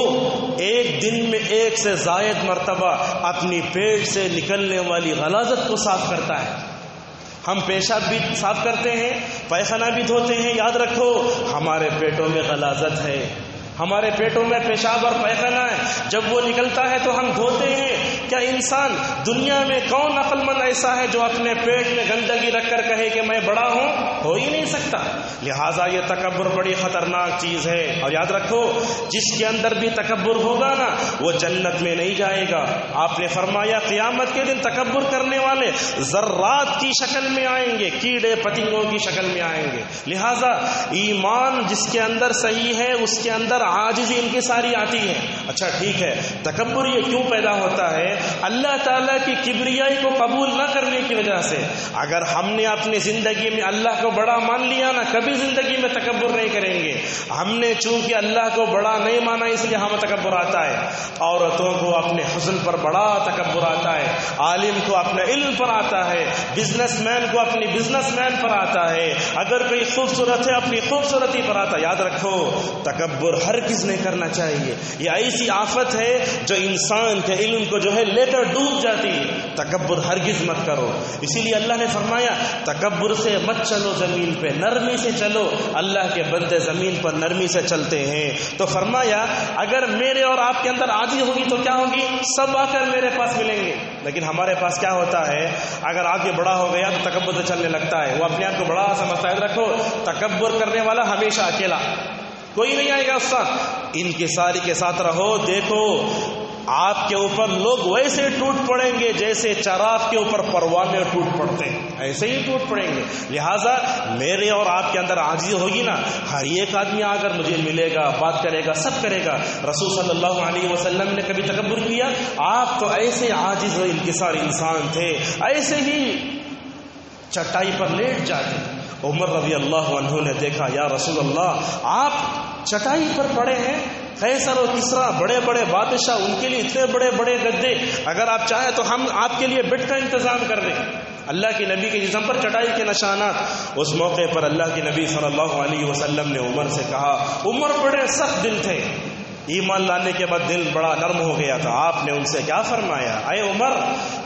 ایک دن میں 1 سے زائد مرتبہ اپنی پیٹ سے نکلنے والی غلاظت کو صاف کرتا ہے. ہم پیشاب بھی صاف کرتے ہیں، پیخانہ بھی دھوتے ہیں. یاد رکھو ہمارے پیٹوں میں غلاظت ہے، ہمارے پیٹوں میں پیشاب اور پیخانہ ہے. جب وہ نکلتا ہے تو ہم دھوتے ہیں. کیا انسان دنیا میں کون عقل مند ایسا ہے جو اپنے پیٹ میں گندگی رکھ کر کہے کہ میں بڑا ہوں؟ ہو ہی نہیں سکتا. لہٰذا یہ تکبر بڑی خطرناک چیز ہے. اور یاد رکھو جس کے اندر بھی تکبر ہوگا نا، وہ جنت میں نہیں جائے گا. آپ نے فرمایا قیامت کے دن تکبر کرنے والے ذرات کی شکل میں آئیں گے، کیڑے پتنگوں کی شکل میں آئیں گے. لہٰذا ایمان جس کے اندر صحیح ہے اس کے اندر عاجزی انکساری آتی ہے. اچھا ٹھیک ہے، تکبر یہ کیوں پیدا ہوتا ہے؟ اللہ تعالیٰ کی کبریائی کو قبول نہ کرنے کی وجہ سے. اگر ہم نے اپنی زندگی میں اللہ کو بڑا مان لیا نا، کبھی زندگی میں تکبر نہیں کریں گے. ہم نے چونکہ اللہ کو بڑا نہیں مانا اس لیے ہمیں تکبر آتا ہے. عورتوں کو اپنے حسن پر بڑا تکبر آتا ہے، عالم کو اپنے علم پر آتا ہے، بزنس مین کو اپنی بزنس مین پر آتا ہے، اگر کوئی خوبصورت ہے اپنی خوبصورتی پر آتا ہے. یاد رکھو تکبر ہرگز نہیں کرنا چاہیے. یہ ایسی آفت ہے جو انسان کے علم کو جو ہے لے کر ڈوب جاتی ہے. تکبر ہرگز مت کرو. اسی لیے اللہ نے فرمایا تکبر سے مت چلو، زمین پہ نرمی سے چلو. اللہ کے بندے زمین پر نرمی سے چلتے ہیں. تو فرمایا اگر میرے اور آپ کے اندر عاجزی ہوگی تو کیا ہوگی؟ سب آ کر میرے پاس ملیں گے. لیکن ہمارے پاس کیا ہوتا ہے؟ اگر آگے بڑا ہو گیا تو تکبر سے چلنے لگتا ہے، وہ اپنے آپ کو بڑا سمجھتا ہے. رکھو تکبر کرنے والا ہمیشہ اکیلا، کوئی نہیں آئے گا اس ساتھ. انکساری کے ساتھ رہو. دیکھو آپ کے اوپر لوگ ویسے ٹوٹ پڑیں گے جیسے چراغ کے اوپر پروانے ٹوٹ پڑتے ہیں، ایسے ہی ٹوٹ پڑیں گے. لہٰذا میرے اور آپ کے اندر عاجزی ہوگی نا، ہر ایک آدمی آ کر مجھے ملے گا، بات کرے گا، سب کرے گا. رسول صلی اللہ علیہ وسلم نے کبھی تکبر کیا؟ آپ تو ایسے عاجز و انکساری انسان تھے، ایسے ہی چٹائی پر لیٹ جاتے. عمر رضی اللہ عنہ نے دیکھا یا رسول اللہ آپ چٹائی پر پڑے ہیں، قیصر و کسریٰ بڑے بڑے بادشاہ، ان کے لیے اتنے بڑے بڑے گدے، اگر آپ چاہیں تو ہم آپ کے لیے بیڈ کا انتظام کر دیں. اللہ کے نبی کے جسم پر چٹائی کے نشانات. اس موقع پر اللہ کے نبی صلی اللہ علیہ وسلم نے عمر سے کہا، عمر بڑے سخت دل تھے، ایمان لانے کے بعد دل بڑا نرم ہو گیا تھا. آپ نے ان سے کیا فرمایا؟ اے عمر،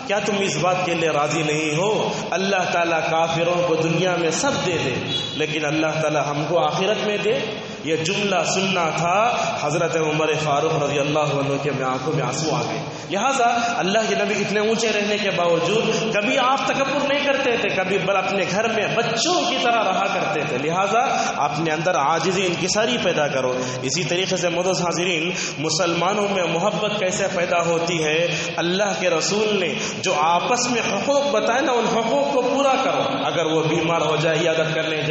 کیا تم اس بات کے لیے راضی نہیں ہو اللہ تعالیٰ کافروں کو دنیا میں سب دے دے لیکن اللہ تعالیٰ ہم کو آخرت میں دے؟ یہ جملہ سننا تھا حضرت عمر فاروق رضی اللہ عنہ کے آنکھوں میں آنسو آ گئے. لہٰذا اللہ کے نبی اتنے اونچے رہنے کے باوجود کبھی آپ تکبر نہیں کرتے تھے، کبھی بل اپنے گھر میں بچوں کی طرح رہا کرتے تھے. لہٰذا اپنے اندر عاجزی انکساری پیدا کرو. اسی طریقے سے معزز حاضرین، مسلمانوں میں محبت کیسے پیدا ہوتی ہے؟ اللہ کے رسول نے جو آپس میں حقوق بتائے نا، ان حقوق کو پورا کرو. اگر وہ بیمار ہو جائے عیادت کرنے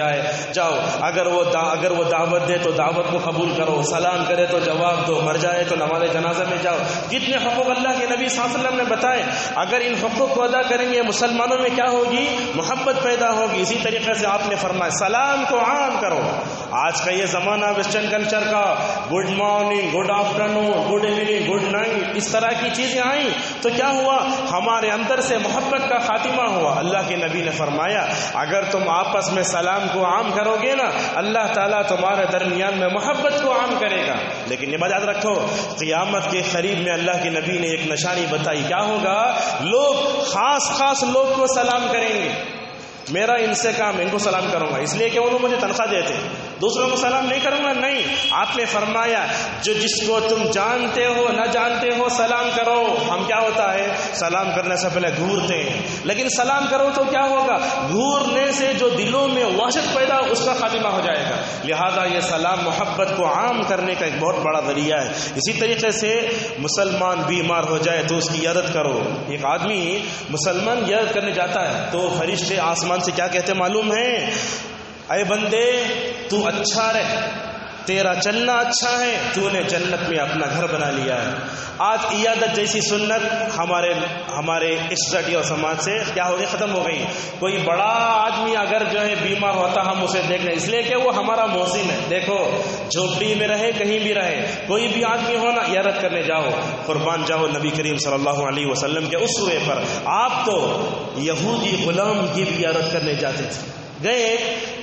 جاؤ، اگر وہ دعوت دے تو دعوت کو قبول کرو، سلام کرے تو جواب دو، مر جائے تو نماز جنازہ میں جاؤ. کتنے حقوق اللہ کے نبی صلی اللہ علیہ وسلم نے بتائے. اگر ان حقوق کو ادا کریں گے مسلمانوں میں کیا ہوگی؟ محبت پیدا ہوگی. اسی طریقے سے آپ نے فرمایا سلام کو عام کرو. آج کا یہ زمانہ ویسٹرن کلچر کا، good morning, good afternoon, good evening, good night, اس طرح کی چیزیں آئیں تو کیا ہوا؟ ہمارے اندر سے محبت کا خاتمہ ہوا. اللہ کے نبی نے فرمایا اگر تم آپس میں سلام کو عام کرو گے نا، اللہ تعالیٰ تمہارے درمیان میں محبت کو عام کرے گا. لیکن یہ بات یاد رکھو، قیامت کے قریب میں اللہ کے نبی نے ایک نشانی بتائی. کیا ہوگا؟ لوگ خاص لوگ کو سلام کریں گے. میرا ان سے کام، ان کو سلام کروں گا اس لیے کہ انہوں مجھے تنخواہ دیتے، دوسروں کو سلام نہیں کروں گا. نہیں، آپ نے فرمایا جو جس کو تم جانتے ہو نہ جانتے ہو سلام کرو. ہم کیا ہوتا ہے، سلام کرنے سے پہلے گھورتے ہیں، لیکن سلام کرو تو کیا ہوگا؟ گھورنے سے جو دلوں میں وحشت پیدا اس کا خاتمہ ہو جائے گا. لہذا یہ سلام محبت کو عام کرنے کا ایک بہت بڑا ذریعہ ہے. اسی طریقے سے مسلمان بیمار ہو جائے تو اس کی عیادت کرو. ایک آدمی مسلمان عیادت کرنے جاتا ہے تو فرشتے آسمان سے کیا کہتے معلوم ہے؟ اے بندے تو اچھا رہ، تیرا چلنا اچھا ہے، تو نے جنت میں اپنا گھر بنا لیا ہے. آج عیادت جیسی سنت ہمارے اسٹڈی اور سماج سے کیا ہو گئی؟ ختم ہو گئی. کوئی بڑا آدمی اگر جو ہے بیمار ہوتا ہم اسے دیکھ رہے، اس لیے کہ وہ ہمارا محسن ہے. دیکھو جھوپڑی میں رہے کہیں بھی رہے، کوئی بھی آدمی ہو نا، عیادت کرنے جاؤ، قربان جاؤ نبی کریم صلی اللہ علیہ وسلم کے اسوے پر. آپ تو یہودی غلام کی بھی عیادت کرنے جاتے تھے. گئے،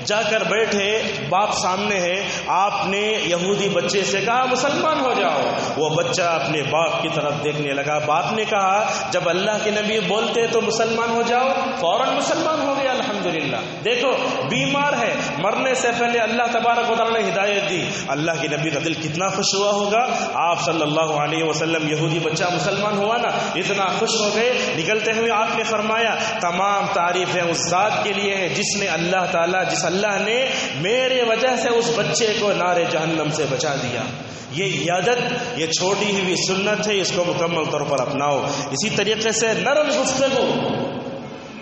جا کر بیٹھے، باپ سامنے ہے، آپ نے یہودی بچے سے کہا مسلمان ہو جاؤ. وہ بچہ اپنے باپ کی طرف دیکھنے لگا. باپ نے کہا جب اللہ کے نبی بولتے تو مسلمان ہو جاؤ، فوراً مسلمان ہو گیا. الحمدللہ. دیکھو بیمار ہے، مرنے سے پہلے اللہ تبارک و تعالیٰ نے ہدایت دی. اللہ کے نبی کا دل کتنا خوش ہوا ہوگا. آپ صلی اللہ علیہ وسلم یہودی بچہ مسلمان ہوا نا، اتنا خوش ہو گئے. نکلتے ہوئے آپ نے فرمایا تمام تعریفیں اس ذات کے لیے ہیں جس اللہ نے میرے وجہ سے اس بچے کو نار جہنم سے بچا دیا. یہ عیادت، یہ چھوٹی ہوئی سنت ہے، اس کو مکمل طور پر اپناؤ. اسی طریقے سے نرم گفتگو،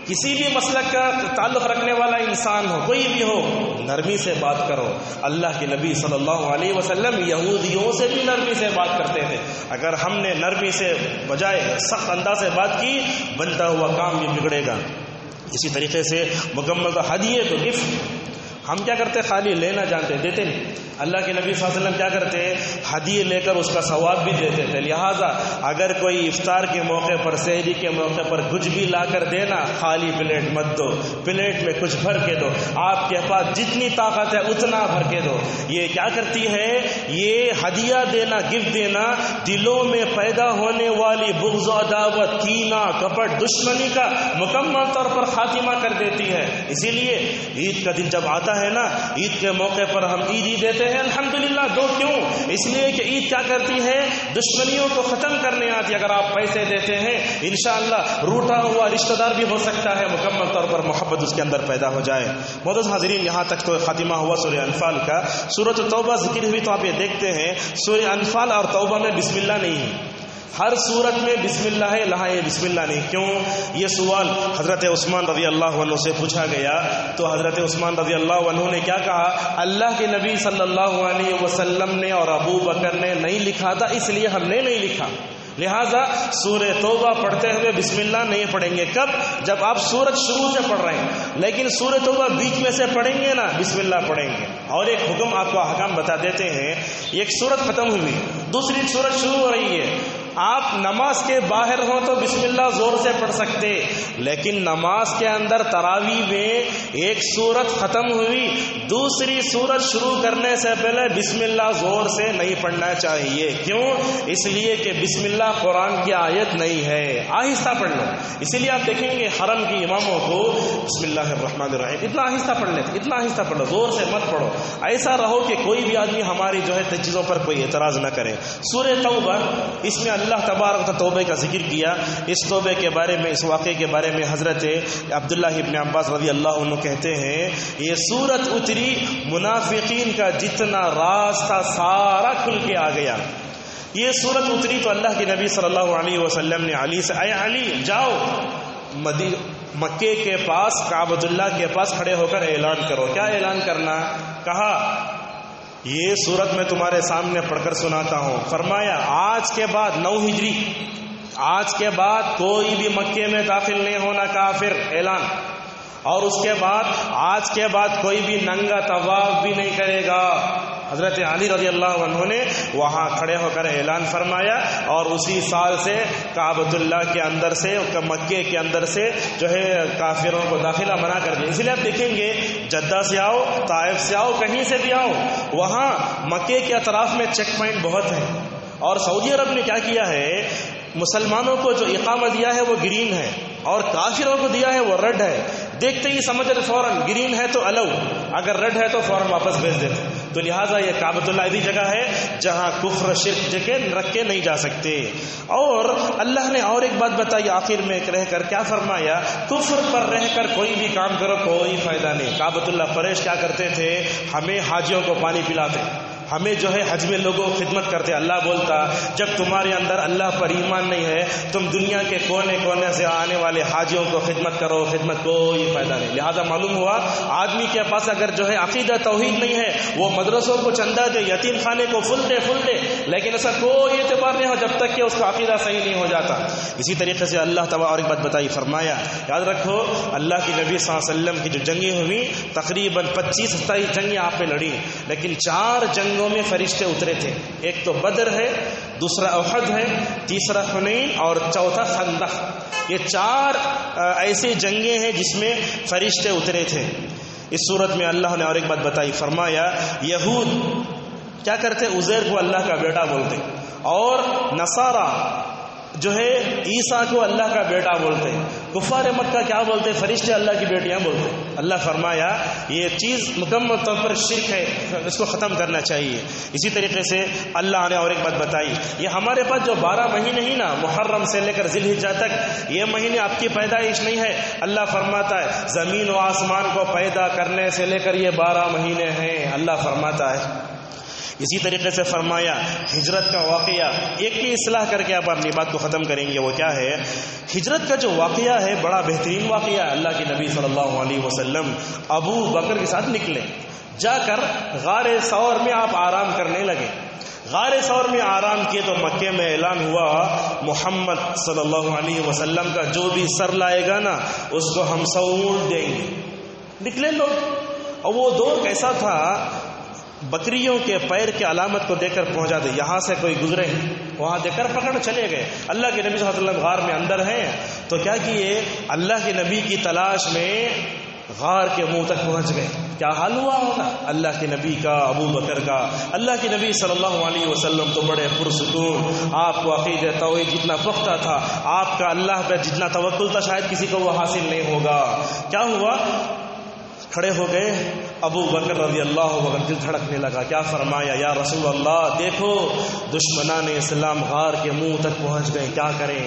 کسی بھی مسلک کا تعلق رکھنے والا انسان ہو، کوئی بھی ہو، نرمی سے بات کرو. اللہ کے نبی صلی اللہ علیہ وسلم یہودیوں سے بھی نرمی سے بات کرتے تھے. اگر ہم نے نرمی سے بجائے سخت انداز سے بات کی، بنتا ہوا کام بھی بگڑے گا. اسی طریقے سے مکمل ہدیے تو گفٹ، ہم کیا کرتے؟ خالی لینا جانتے، دیتے نہیں. اللہ کے نبی صلی اللہ علیہ وسلم کیا کرتے ہیں؟ ہدیے لے کر اس کا ثواب بھی دیتے تھے. لہٰذا اگر کوئی افطار کے موقع پر، سحری کے موقع پر کچھ بھی لا کر دینا، خالی پلیٹ مت دو، پلیٹ میں کچھ بھر کے دو. آپ کے پاس جتنی طاقت ہے اتنا بھر کے دو. یہ کیا کرتی ہے؟ یہ ہدیہ دینا، گفٹ دینا دلوں میں پیدا ہونے والی بغض و عداوت، کینہ، کپٹ، دشمنی کا مکمل طور پر خاتمہ کر دیتی ہے. اسی لیے عید کا دن جب آتا ہے نا، عید کے موقع پر ہم عیدی دیتے ہیں. الحمدللہ. دو کیوں؟ اس لیے کہ عید کیا کرتی ہے؟ دشمنیوں کو ختم کرنے آتی ہے. اگر آپ پیسے دیتے ہیں انشاءاللہ روٹا ہوا رشتہ دار بھی ہو سکتا ہے، مکمل طور پر محبت اس کے اندر پیدا ہو جائے. معزز حاضرین، یہاں تک تو خاتمہ ہوا سورہ انفال کا. سورۃ توبہ ذکر ہوئی تو آپ یہ دیکھتے ہیں سورہ انفال اور توبہ میں بسم اللہ نہیں ہے. ہر صورت میں بسم اللہ ہے، یہاں یہ بسم اللہ نہیں. کیوں؟ یہ سوال حضرت عثمان رضی اللہ عنہ سے پوچھا گیا تو حضرت عثمان رضی اللہ عنہ نے کیا کہا؟ اللہ کے نبی صلی اللہ علیہ وسلم نے اور ابو بکر نے نہیں لکھا تھا، اس لیے ہم نے نہیں لکھا. لہٰذا سورہ توبہ پڑھتے ہوئے بسم اللہ نہیں پڑھیں گے. کب؟ جب آپ سورت شروع سے پڑھ رہے ہیں. لیکن سورہ توبہ بیچ میں سے پڑھیں گے نا، بسم اللہ پڑھیں گے. اور ایک حکم آپ کو احکام بتا دیتے ہیں. ایک سورت ختم ہوئی، دوسری سورت شروع ہو رہی ہے، آپ نماز کے باہر ہوں تو بسم اللہ زور سے پڑھ سکتے، لیکن نماز کے اندر تراویح میں ایک سورت ختم ہوئی، دوسری سورت شروع کرنے سے پہلے بسم اللہ زور سے نہیں پڑھنا چاہیے۔ کیوں؟ اس لیے کہ بسم اللہ قرآن کی آیت نہیں ہے، آہستہ پڑھ لو۔ اسی لیے آپ دیکھیں گے حرم کی اماموں کو بسم اللہ الرحمن الرحیم اتنا آہستہ پڑھ لیتے، اتنا آہستہ پڑھ لو، زور سے مت پڑھو، ایسا رہو کہ کوئی بھی آدمی ہماری جو ہے چیزوں پر کوئی اعتراض نہ کرے۔ سورہ توبہ، اس میں اللہ تبارک و تعالی توبے کا ذکر کیا۔ اس توبے کے بارے میں، اس واقعے کے بارے میں حضرت عبداللہ ابن عباس رضی اللہ عنہ کہتے ہیں یہ سورت اتری منافقین کا جتنا راز تھا سارا کھل کے آ گیا۔ یہ سورت اتری تو اللہ کے نبی صلی اللہ علیہ وسلم نے علی سے، اے علی جاؤ مکے کے پاس کعبۃ اللہ کے پاس کھڑے ہو کر اعلان کرو۔ کیا اعلان کرنا؟ کہا یہ سورت میں تمہارے سامنے پڑھ کر سناتا ہوں۔ فرمایا آج کے بعد 9 ہجری، آج کے بعد کوئی بھی مکے میں داخل نہیں ہونا، کافر، اعلان۔ اور اس کے بعد آج کے بعد کوئی بھی ننگا طواف بھی نہیں کرے گا۔ حضرت علی رضی اللہ عنہ نے وہاں کھڑے ہو کر اعلان فرمایا، اور اسی سال سے کعبۃ اللہ کے اندر سے، مکے کے اندر سے جو ہے کافروں کو داخلہ منع کر دیا۔ اس لیے آپ دیکھیں گے جدہ سے آؤ، طائف سے آؤ، کہیں سے بھی آؤ، وہاں مکے کے اطراف میں چیک پوائنٹ بہت ہیں۔ اور سعودی عرب نے کیا کیا ہے، مسلمانوں کو جو اقامہ دیا ہے وہ گرین ہے، اور کافروں کو دیا ہے وہ ریڈ ہے۔ دیکھتے ہی سمجھ رہے فوراً گرین ہے تو الو، اگر ریڈ ہے تو فوراً واپس بھیج دیتے۔ تو لہٰذا یہ کعبۃ اللہ ایسی جگہ ہے جہاں کفر شرک جگہ رکھ کے نہیں جا سکتے۔ اور اللہ نے اور ایک بات بتائی آخر میں رہ کر، کیا فرمایا؟ کفر پر رہ کر کوئی بھی کام کرو کوئی فائدہ نہیں۔ کعبۃ اللہ قریش کیا کرتے تھے؟ ہمیں حاجیوں کو پانی پلاتے، ہمیں جو ہے حج میں لوگوں کو خدمت کرتے۔ اللہ بولتا جب تمہارے اندر اللہ پر ایمان نہیں ہے، تم دنیا کے کونے کونے سے آنے والے حاجیوں کو خدمت کرو، خدمت کوئی فائدہ نہیں۔ لہذا معلوم ہوا آدمی کے پاس اگر جو ہے عقیدہ توحید نہیں ہے، وہ مدرسوں کو چندہ دے، یتیم خانے کو فل دے، لیکن ایسا کوئی اعتبار نہیں ہو جب تک کہ اس کا عقیدہ صحیح نہیں ہو جاتا۔ اسی طریقے سے اللہ تعالیٰ اور ایک بات بتائی، فرمایا یاد رکھو اللہ کے نبی صلی اللہ علیہ وسلم کی جو جنگیں ہوئی تقریباً 25-27 جنگیں آپ نے لڑی، لیکن 4 جنگوں میں فرشتے اترے تھے۔ ایک تو بدر ہے، دوسرا احد ہے، تیسرا حنین، اور چوتھا خندق۔ یہ 4 ایسی جنگیں ہیں جس میں فرشتے اترے تھے۔ اس صورت میں اللہ نے اور ایک بات بتائی، فرمایا یہود کیا کرتے؟ عزیر کو اللہ کا بیٹا بولتے، اور نصارہ جو ہے عیسیٰ کو اللہ کا بیٹا بولتے، کفار مکہ کیا بولتے؟ فرشتے اللہ کی بیٹیاں بولتے۔ اللہ فرمایا یہ چیز مکمل طور پر شرک ہے، اس کو ختم کرنا چاہیے۔ اسی طریقے سے اللہ نے اور ایک بات بتائی، یہ ہمارے پاس جو 12 مہینے ہی نا، محرم سے لے کر ذی الحجہ تک، یہ مہینے آپ کی پیدائش نہیں ہے۔ اللہ فرماتا ہے زمین و آسمان کو پیدا کرنے سے لے کر یہ 12 مہینے ہیں، اللہ فرماتا ہے۔ اسی طریقے سے فرمایا ہجرت کا واقعہ، ایک کی اصلاح کر کے آپ اپنی بات کو ختم کریں گے، وہ کیا ہے؟ ہجرت کا جو واقعہ ہے بڑا بہترین واقعہ ہے۔ اللہ کے نبی صلی اللہ علیہ وسلم ابو بکر کے ساتھ نکلے، جا کر غار ثور میں آپ آرام کرنے لگے۔ غار ثور میں آرام کیے تو مکے میں اعلان ہوا محمد صلی اللہ علیہ وسلم کا جو بھی سر لائے گا نا اس کو ہم سونٹ دیں گے۔ نکلے لوگ، اور وہ دور کیسا تھا، بکریوں کے پیر کے علامت کو دیکھ کر پہنچا دے، یہاں سے کوئی گزرے وہاں دیکھ کر پکڑ چلے گئے۔ اللہ کے نبی صلی اللہ علیہ وسلم غار میں اندر ہیں، تو کیا کیے؟ اللہ کے نبی کی تلاش میں غار کے منہ تک پہنچ گئے۔ کیا حال ہوا ہوگا اللہ کے نبی کا، ابو بکر کا؟ اللہ کے نبی صلی اللہ علیہ وسلم تو بڑے پرسکون، آپ کو عقیدہ توحید جتنا پختہ تھا، آپ کا اللہ پہ جتنا توکل تھا، شاید کسی کو وہ حاصل نہیں ہوگا۔ کیا ہوا؟ کھڑے ہو گئے ابو بکر رضی اللہ عنہ، دل دھڑکنے لگا۔ کیا فرمایا؟ یا رسول اللہ دیکھو دشمنان اسلام غار کے منہ تک پہنچ گئے، کیا کریں؟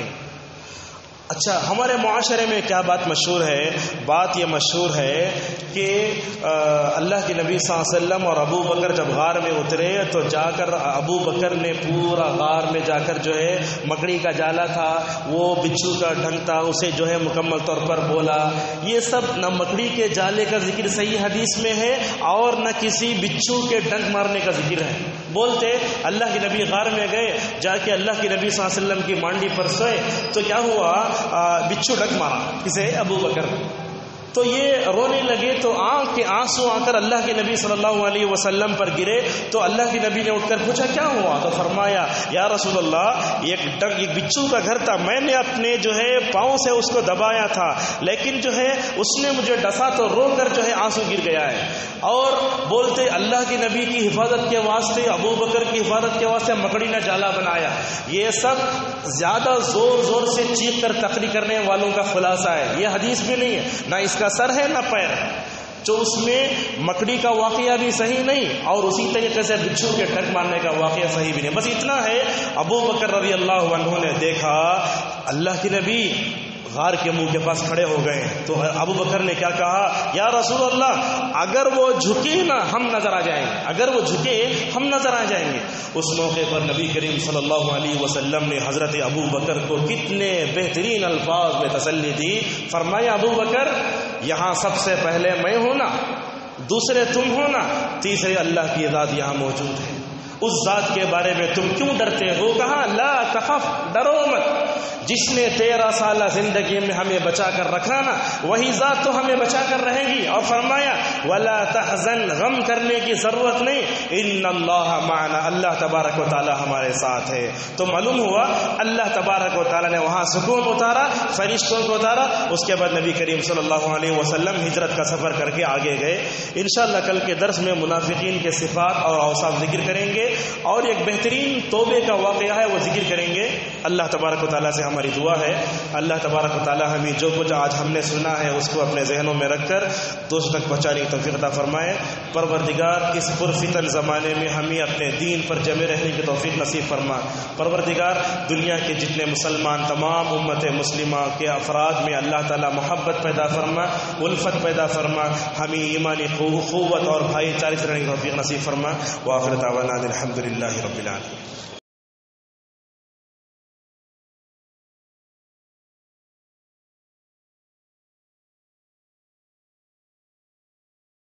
اچھا ہمارے معاشرے میں کیا بات مشہور ہے؟ بات یہ مشہور ہے کہ اللہ کے نبی صلی اللہ علیہ وسلم اور ابو بکر جب غار میں اترے تو جا کر ابو بکر نے پورا غار میں جا کر جو ہے مکڑی کا جالا تھا، وہ بچھو کا ڈھنگ تھا، اسے جو ہے مکمل طور پر بولا۔ یہ سب نہ مکڑی کے جالے کا ذکر صحیح حدیث میں ہے اور نہ کسی بچھو کے ڈنک مارنے کا ذکر ہے۔ بولتے اللہ کے نبی غار میں گئے، جا کے اللہ کے نبی صلی اللہ علیہ وسلم کی مانڈی پر سوئے تو کیا ہوا؟ بچھو ڈنک مارا، کسے؟ ابو بکر۔ تو یہ رونے لگے تو آنکھ کے آنسو آ کر اللہ کے نبی صلی اللہ علیہ وسلم پر گرے. تو اللہ کے نبی نے اٹھ کر پوچھا کیا ہوا؟ تو فرمایا یا رسول اللہ ایک بچھو کا گھر تھا, میں نے اپنے جو ہے پاؤں سے اس کو دبایا تھا, لیکن جو ہے اس نے مجھے ڈسا تو رو کر جو ہے آنسو گر گیا ہے. اور بولتے اللہ کے نبی کی حفاظت کے واسطے, ابو بکر کی حفاظت کے واسطے مکڑی نے جالا بنایا. یہ سب زیادہ زور زور سے چیخ کر تقریر کرنے والوں کا خلاصہ ہے. یہ حدیث بھی نہیں ہے, نہ اس کا سر ہے نہ پیر ہے. جو اس میں مکڑی کا واقعہ بھی صحیح نہیں اور اسی طریقے سے بچھو کے ٹک مارنے کا واقعہ صحیح بھی نہیں. بس اتنا ہے, ابو بکر رضی اللہ عنہ نے دیکھا اللہ کے نبی غار کے منہ کے پاس کھڑے ہو گئے. تو ابو بکر نے کیا کہا, یا رسول اللہ اگر وہ جھکے نا ہم نظر آ جائیں گے, اگر وہ جھکے ہم نظر آ جائیں گے. اس موقع پر نبی کریم صلی اللہ علیہ وسلم نے حضرت ابو بکر کو کتنے بہترین الفاظ میں تسلی دی. فرمایا ابو بکر یہاں سب سے پہلے میں ہوں نا, دوسرے تم ہو نا, تیسرے اللہ کی ذات یہاں موجود ہے. اس ذات کے بارے میں تم کیوں ڈرتے ہو؟ کہا لا تخف, ڈرو مت. جس نے 13 سالہ زندگی میں ہمیں بچا کر رکھا نا وہی ذات تو ہمیں بچا کر رہے گی. اور فرمایا ولا تحزن, غم کرنے کی ضرورت نہیں, ان اللہ معنا, اللہ تبارک و تعالی ہمارے ساتھ ہے. تو معلوم ہوا اللہ تبارک و تعالی نے وہاں سکون اتارا, فرشتوں کو اتارا. اس کے بعد نبی کریم صلی اللہ علیہ وسلم ہجرت کا سفر کر کے آگے گئے. انشاءاللہ کل کے درس میں منافقین کے صفات اور اوصاف ذکر کریں گے, اور ایک بہترین توبے کا واقعہ ہے وہ ذکر کریں گے. اللہ تبارک و تعالیٰ سے ہماری دعا ہے اللہ تبارک و تعالیٰ ہمیں جو کچھ آج ہم نے سنا ہے اس کو اپنے ذہنوں میں رکھ کر دوسروں تک پہنچانے کی توفیق عطا فرمائے. پروردگار اس پرفتن زمانے میں ہمیں اپنے دین پر جمے رہنے کی توفیق نصیب فرما. پروردگار دنیا کے جتنے مسلمان تمام امت مسلمہ کے افراد میں اللہ تعالیٰ محبت پیدا فرما, الفت پیدا فرما, ہمیں ایمانی قوت اور بھائی چارے سے رہنے کی توفیق نصیب فرما. وآخر دعوانا الحمدللہ رب العالمین.